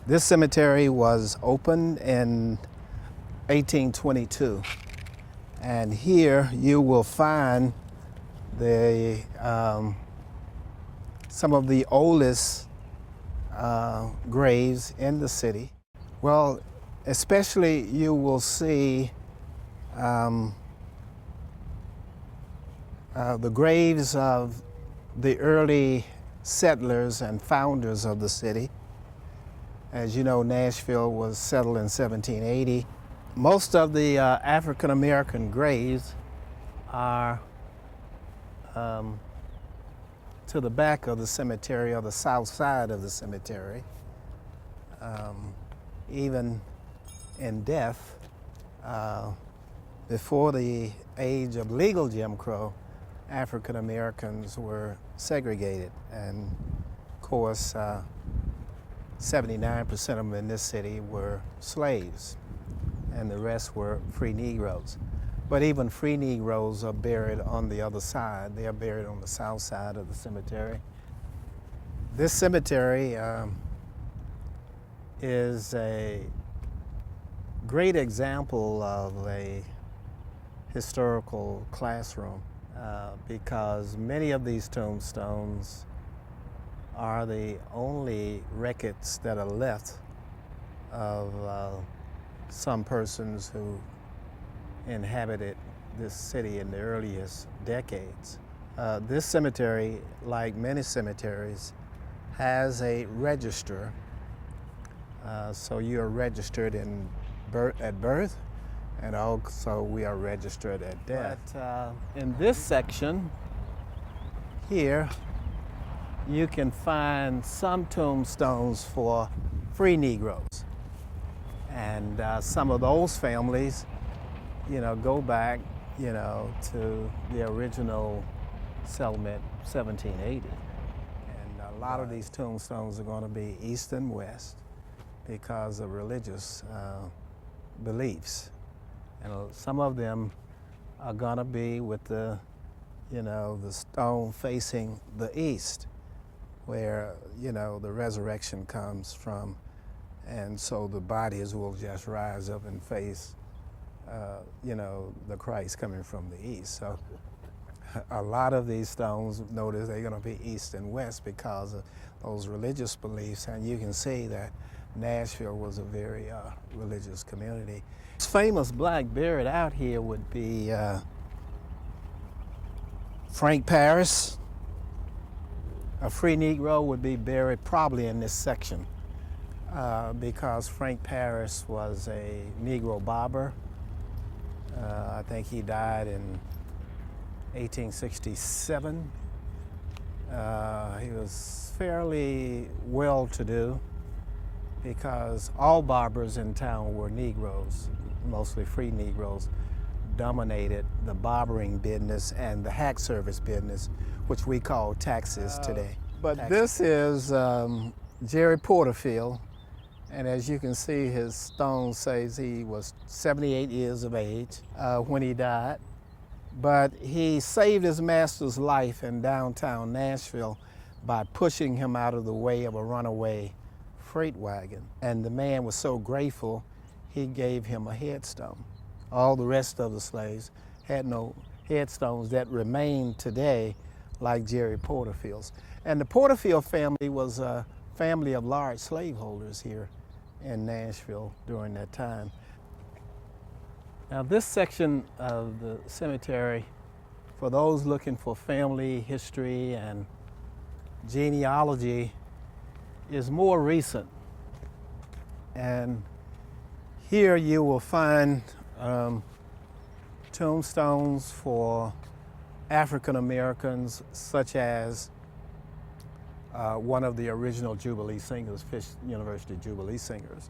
This cemetery was opened in 1822, and here you will find the some of the oldest graves in the city. Well, especially you will see the graves of the early settlers and founders of the city. As you know, Nashville was settled in 1780. Most of the African American graves are to the back of the cemetery, or the south side of the cemetery. Even in death, before the age of legal Jim Crow, African Americans were segregated, and of course 79% of them in this city were slaves, and the rest were free Negroes. But even free Negroes are buried on the other side. They are buried on the south side of the cemetery. This cemetery is a great example of a historical classroom because many of these tombstones are the only records that are left of some persons who inhabited this city in the earliest decades. This cemetery, like many cemeteries, has a register. So you are registered at birth, and also we are registered at death. But in this section here, you can find some tombstones for free Negroes. And some of those families, go back, to the original settlement, 1780. And a lot of these tombstones are going to be east and west because of religious beliefs. And some of them are going to be with the stone facing the east, where, the resurrection comes from. And so the bodies will just rise up and face, the Christ coming from the east. So a lot of these stones, notice they're going to be east and west because of those religious beliefs. And you can see that Nashville was a very religious community. This famous black buried out here would be Frank Paris. A free Negro would be buried probably in this section because Frank Paris was a Negro barber. I think he died in 1867. He was fairly well-to-do because all barbers in town were Negroes, mostly free Negroes, dominated the barbering business and the hack service business, which we call taxes today. But this is Jerry Porterfield, and as you can see, his stone says he was 78 years of age when he died. But he saved his master's life in downtown Nashville by pushing him out of the way of a runaway freight wagon. And the man was so grateful, he gave him a headstone. All the rest of the slaves had no headstones that remain today like Jerry Porterfield's. And the Porterfield family was a family of large slaveholders here in Nashville during that time. Now this section of the cemetery, for those looking for family history and genealogy, is more recent. And here you will find tombstones for African Americans, such as one of the original Jubilee singers, Fisk University Jubilee singers.